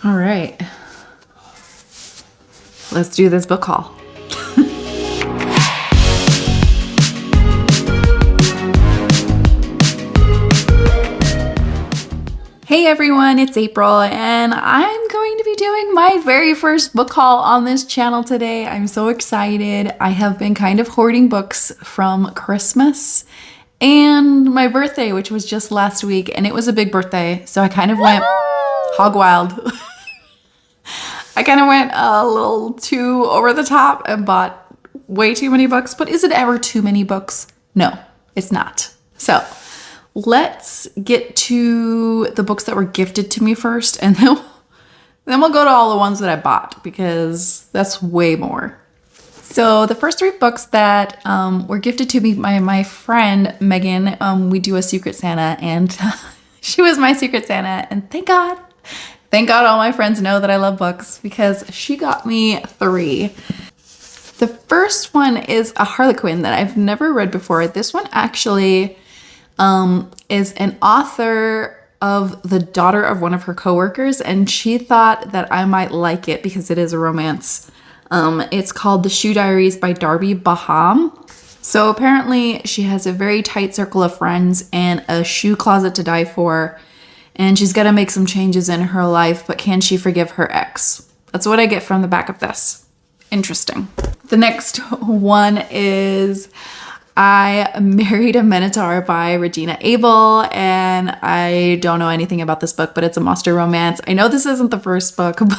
All right. Let's do this book haul. Hey everyone, it's April and I'm going to be doing my very first book haul on this channel today. I'm so excited. I have been kind of hoarding books from Christmas and my birthday, which was just last week, and it was a big birthday, so I kind of went hog wild. I kind of went a little too over the top and bought way too many books, but is it ever too many books? No, it's not. So let's get to the books that were gifted to me first, and then we'll go to all the ones that I bought because that's way more. So the first 3 books that were gifted to me by my friend Megan, we do a Secret Santa, and she was my Secret Santa, and thank God all my friends know that I love books because she got me 3. The first one is a Harlequin that I've never read before. This one actually is an author of the daughter of one of her coworkers, and she thought that I might like it because it is a romance. It's called The Shoe Diaries by Darby Baham. So apparently she has a very tight circle of friends and a shoe closet to die for, and she's got to make some changes in her life, but can she forgive her ex? That's what I get from the back of this. Interesting. The next one is I Married a Minotaur by Regina Abel, and I don't know anything about this book, but it's a monster romance. I know this isn't the first book, but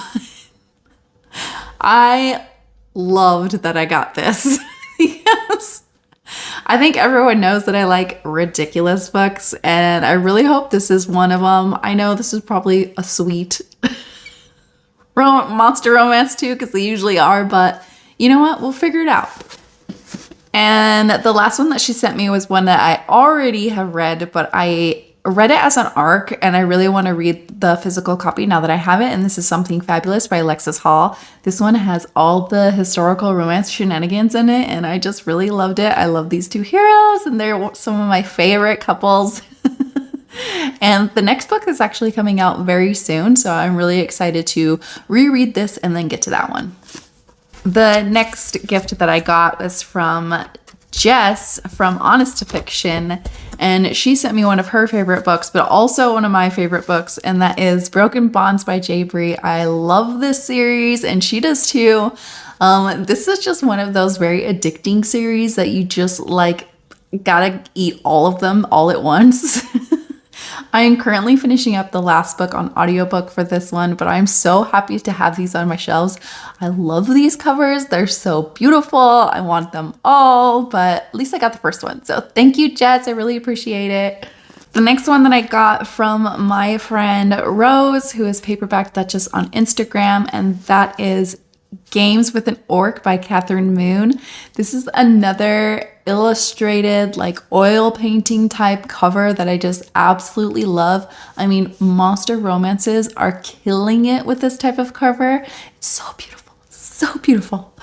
I loved that I got this. Yes. I think everyone knows that I like ridiculous books, and I really hope this is one of them. I know this is probably a sweet monster romance too, because they usually are, but you know what? We'll figure it out. And the last one that she sent me was one that I already have read, but I read it as an ARC, and I really want to read the physical copy now that I have it. And this is Something Fabulous by Alexis Hall. This one has all the historical romance shenanigans in it, and I just really loved it. I love these 2 heroes, and they're some of my favorite couples. And the next book is actually coming out very soon, so I'm really excited to reread this and then get to that one. The next gift that I got was from Jess from Honest to Fiction, and she sent me one of her favorite books, but also one of my favorite books, and that is Broken Bonds by Jaybri. I love this series, and she does too. This is just one of those very addicting series that you just like gotta eat all of them all at once. I am currently finishing up the last book on audiobook for this one, but I'm so happy to have these on my shelves. I love these covers. They're so beautiful. I want them all, but at least I got the first one. So thank you, Jess. I really appreciate it. The next one that I got from my friend Rose, who is Paperback Duchess on Instagram, and that is Games with an Orc by Catherine Moon. This is another illustrated, like oil painting type cover that I just absolutely love. I mean, monster romances are killing it with this type of cover. It's so beautiful, so beautiful.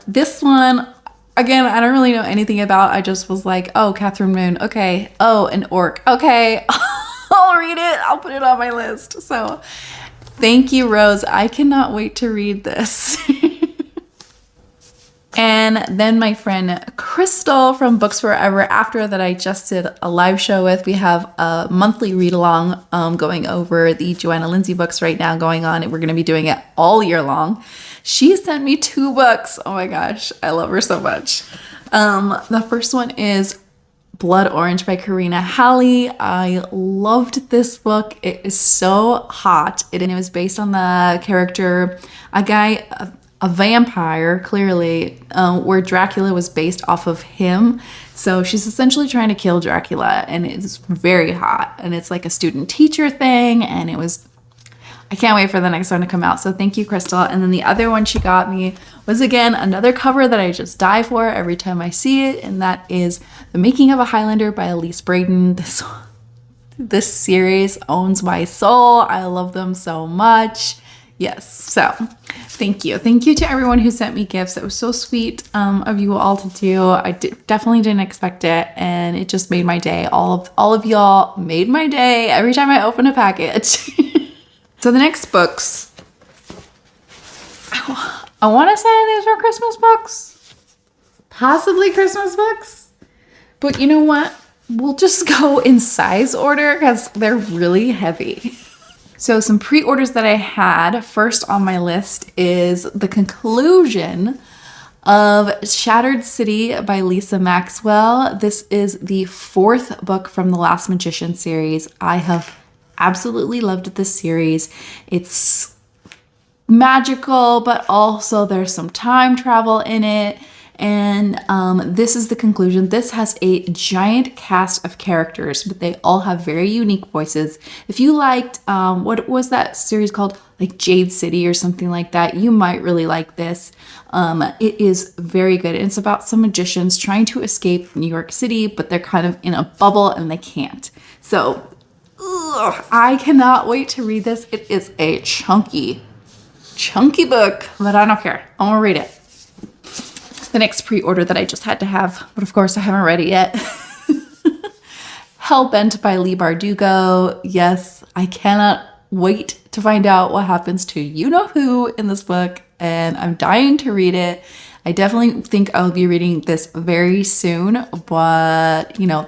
This one, again, I don't really know anything about. I just was like, oh, Catherine Moon, okay. Oh, an orc, okay. I'll read it. I'll put it on my list. So thank you, Rose. I cannot wait to read this. And then my friend Crystal from Books Forever After that I just did a live show with. We have a monthly read-along going over the Joanna Lindsay books right now going on, and we're going to be doing it all year long. She sent me 2 books. Oh my gosh, I love her so much. The first one is Blood Orange by Karina Halley. I loved this book. It is so hot. It was based on the character, a vampire, clearly, where Dracula was based off of him. So she's essentially trying to kill Dracula, and it's very hot. And it's like a student-teacher thing, and I can't wait for the next one to come out. So thank you, Crystal. And then the other one she got me was, again, another cover that I just die for every time I see it, and that is The Making of a Highlander by Elise Braden. This series owns my soul. I love them so much. Yes, so thank you. Thank you to everyone who sent me gifts. It was so sweet of you all to do. I definitely didn't expect it, and it just made my day. All of y'all made my day every time I open a package. So the next books, I want to say these were Christmas books. Possibly Christmas books. But you know what? We'll just go in size order because they're really heavy. So some pre-orders that I had, first on my list is the conclusion of Shattered City by Lisa Maxwell. This is the 4th book from the Last Magician series. I have absolutely loved this series. It's magical, but also there's some time travel in it. And this is the conclusion. This has a giant cast of characters, but they all have very unique voices. If you liked, what was that series called? Like Jade City or something like that, you might really like this. It is very good. It's about some magicians trying to escape New York City, but they're kind of in a bubble and they can't. So, I cannot wait to read this. It is a chunky book, but I don't care. I'm gonna read it. The next pre-order that I just had to have, but of course I haven't read it yet. Hellbent by Leigh Bardugo. Yes, I cannot wait to find out what happens to you-know-who in this book, and I'm dying to read it. I definitely think I'll be reading this very soon, but you know,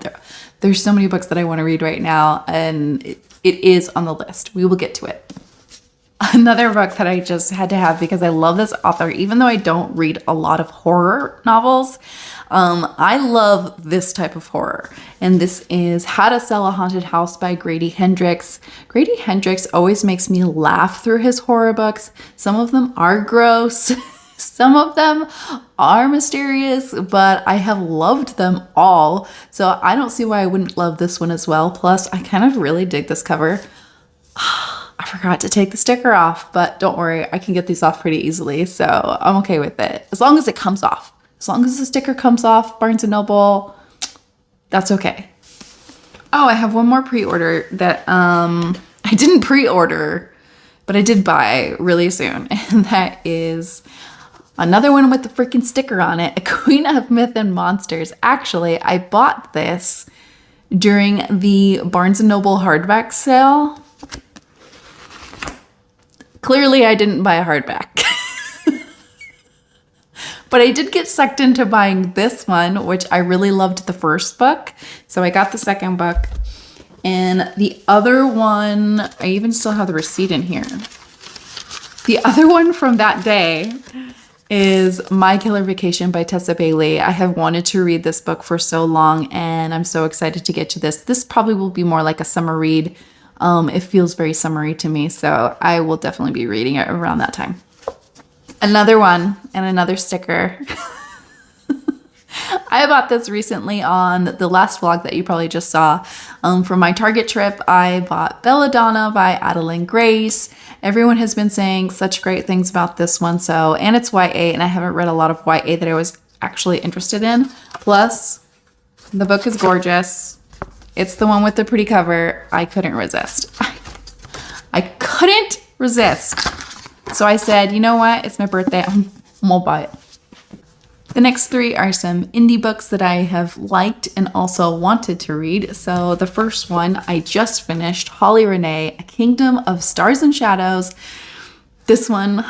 there's so many books that I want to read right now, and it is on the list. We will get to it. Another book that I just had to have because I love this author, even though I don't read a lot of horror novels. I love this type of horror. And this is How to Sell a Haunted House by Grady Hendrix. Grady Hendrix always makes me laugh through his horror books. Some of them are gross. Some of them are mysterious, but I have loved them all. So I don't see why I wouldn't love this one as well. Plus, I kind of really dig this cover. I forgot to take the sticker off, but don't worry, I can get these off pretty easily, so I'm okay with it. As long as it comes off. As long as the sticker comes off, Barnes & Noble, that's okay. Oh, I have one more pre-order that I didn't pre-order, but I did buy really soon, and that is another one with the freaking sticker on it, A Queen of Myth and Monsters. Actually, I bought this during the Barnes & Noble hardback sale. Clearly, I didn't buy a hardback. But I did get sucked into buying this one, which I really loved the first book. So I got the second book. And the other one, I even still have the receipt in here. The other one from that day is My Killer Vacation by Tessa Bailey. I have wanted to read this book for so long, and I'm so excited to get to this. This probably will be more like a summer read. It feels very summery to me, so I will definitely be reading it around that time. Another one and another sticker. I bought this recently on the last vlog that you probably just saw. From my Target trip, I bought Belladonna by Adeline Grace. Everyone has been saying such great things about this one, and it's YA, and I haven't read a lot of YA that I was actually interested in. Plus, the book is gorgeous. It's the one with the pretty cover. I couldn't resist. I couldn't resist. So I said, you know what? It's my birthday. I'm gonna buy it. The next 3 are some indie books that I have liked and also wanted to read. So the first one I just finished, Holly Renee, A Kingdom of Stars and Shadows. This one,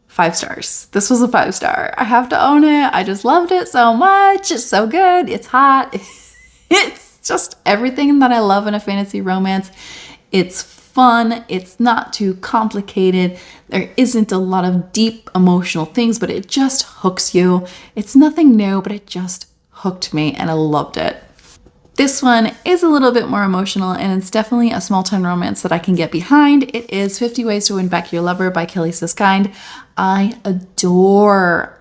5 stars. This was a 5-star. I have to own it. I just loved it so much. It's so good. It's hot. It's just everything that I love in a fantasy romance. It's fun. It's not too complicated. There isn't a lot of deep emotional things, but it just hooks you. It's nothing new, but it just hooked me and I loved it. This one is a little bit more emotional, and it's definitely a small-time romance that I can get behind. It is 50 Ways to Win Back Your Lover by Kelly Siskind. I adore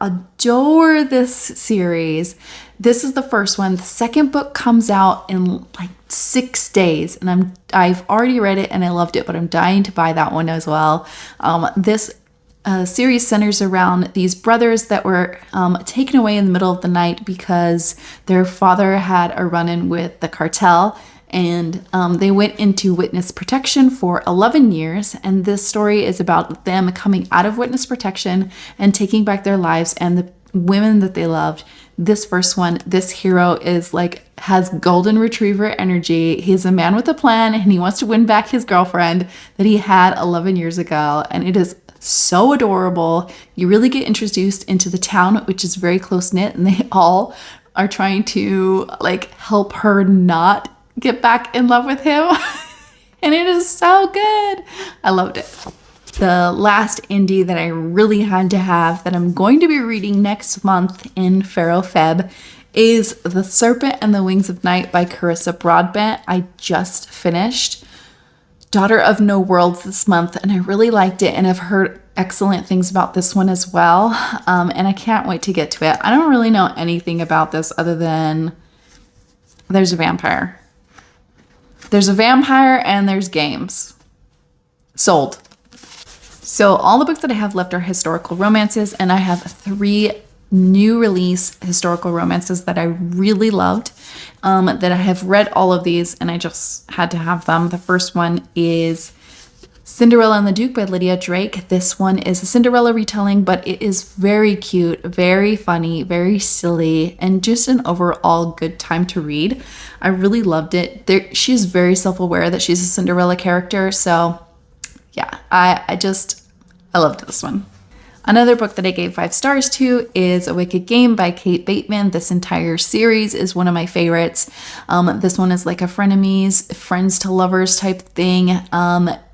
this series. This is the first one. The second book comes out in like 6 days, and I've already read it and I loved it, but I'm dying to buy that one as well. This series centers around these brothers that were taken away in the middle of the night because their father had a run-in with the cartel, and they went into witness protection for 11 years. And this story is about them coming out of witness protection and taking back their lives and the women that they loved. This first one, this hero is like, has golden retriever energy. He's a man with a plan and he wants to win back his girlfriend that he had 11 years ago. And it is so adorable. You really get introduced into the town, which is very close knit, and they all are trying to like help her not get back in love with him. And it is so good. I loved it. The last indie that I really had to have that I'm going to be reading next month in Pharaoh Feb is The Serpent and the Wings of Night by Carissa Broadbent. I just finished Daughter of No Worlds this month, and I really liked it, and I've heard excellent things about this one as well, and I can't wait to get to it. I don't really know anything about this other than there's a vampire. There's a vampire and there's games. Sold. So all the books that I have left are historical romances, and I have 3 new release historical romances that I really loved, that I have read all of these and I just had to have them. The first one is Cinderella and the Duke by Lydia Drake. This one is a Cinderella retelling, but it is very cute, very funny, very silly, and just an overall good time to read. I really loved it. She's very self-aware that she's a Cinderella character, so yeah, I loved this one. Another book that I gave 5 stars to is A Wicked Game by Kate Bateman. This entire series is one of my favorites. This one is like a frenemies, friends to lovers type thing.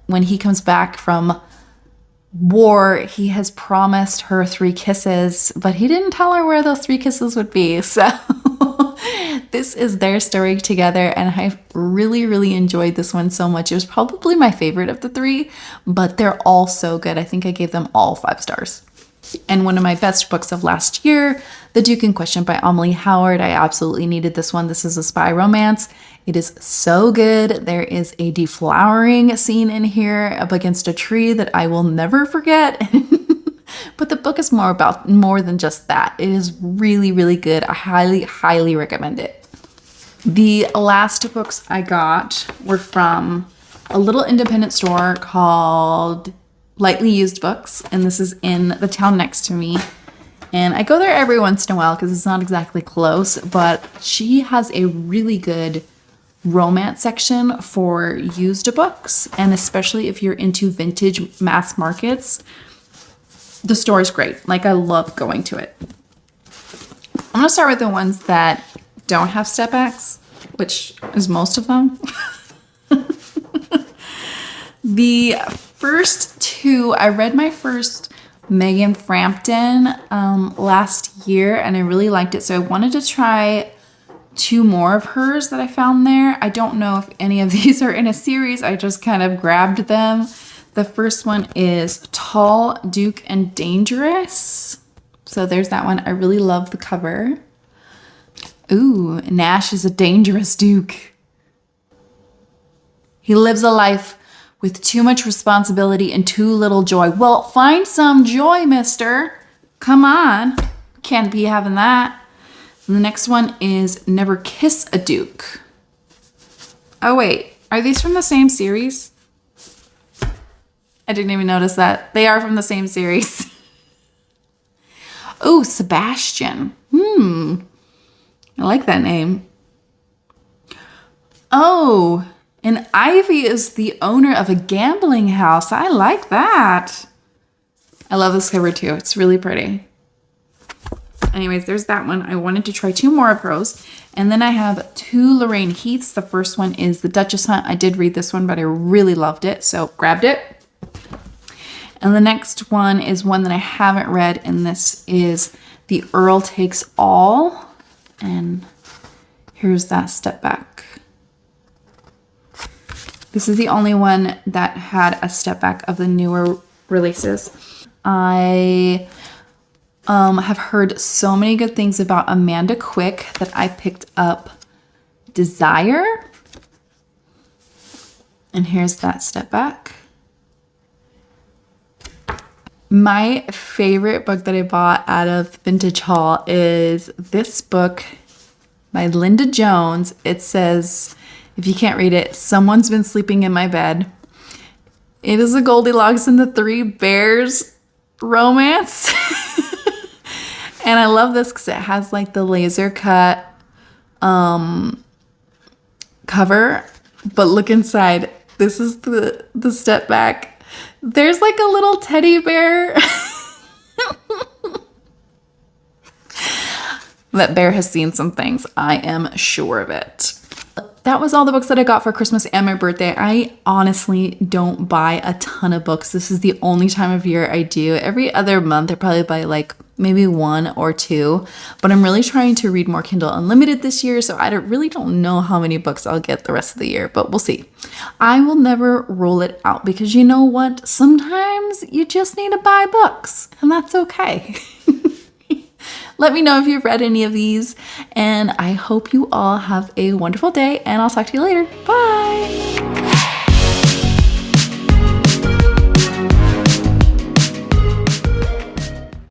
When he comes back from war, he has promised her 3 kisses, but he didn't tell her where those 3 kisses would be. So this is their story together, and I really, really enjoyed this one so much. It was probably my favorite of the 3, but they're all so good. I think I gave them all 5 stars. And one of my best books of last year, The Duke in Question by Amelie Howard. I absolutely needed this one. This is a spy romance. It is so good. There is a deflowering scene in here up against a tree that I will never forget. But the book is more than just that. It is really, really good. I highly, highly recommend it. The last books I got were from a little independent store called Lightly Used Books, and this is in the town next to me. And I go there every once in a while because it's not exactly close, but she has a really good romance section for used books, and especially if you're into vintage mass markets, the store is great. Like, I love going to it. I'm gonna start with the ones that don't have step backs, which is most of them. The first 2, I read my first Megan Frampton last year, and I really liked it, so I wanted to try 2 more of hers that I found there. I don't know if any of these are in a series. I just kind of grabbed them. The first one is Tall, Duke, and Dangerous. So there's that one. I really love the cover. Ooh, Nash is a dangerous duke. He lives a life with too much responsibility and too little joy. Well, find some joy, mister. Come on. Can't be having that. And the next one is Never Kiss a Duke. Oh, wait. Are these from the same series? I didn't even notice that. They are from the same series. Oh, Sebastian. I like that name. Oh, and Ivy is the owner of a gambling house. I like that. I love this cover too. It's really pretty. Anyways, there's that one. I wanted to try 2 more of those. And then I have 2 Lorraine Heaths. The first one is The Duchess Hunt. I did read this one, but I really loved it, so grabbed it. And the next one is one that I haven't read, and this is The Earl Takes All. And here's that step back. This is the only one that had a step back of the newer releases. I have heard so many good things about Amanda Quick that I picked up Desire. And here's that step back. My favorite book that I bought out of Vintage Haul is this book by Linda Jones. It says, if you can't read it, Someone's Been Sleeping in My Bed. It is a Goldilocks and the 3 Bears romance. And I love this because it has like the laser cut cover, but look inside. This is the step back. There's like a little teddy bear. That bear has seen some things. I am sure of it. That was all the books that I got for Christmas and my birthday. I honestly don't buy a ton of books. This is the only time of year I do. Every other month I probably buy like maybe 1 or 2, but I'm really trying to read more Kindle Unlimited this year, so I really don't know how many books I'll get the rest of the year, but we'll see. I will never rule it out because you know what? Sometimes you just need to buy books, and that's okay. Let me know if you've read any of these, and I hope you all have a wonderful day, and I'll talk to you later. Bye!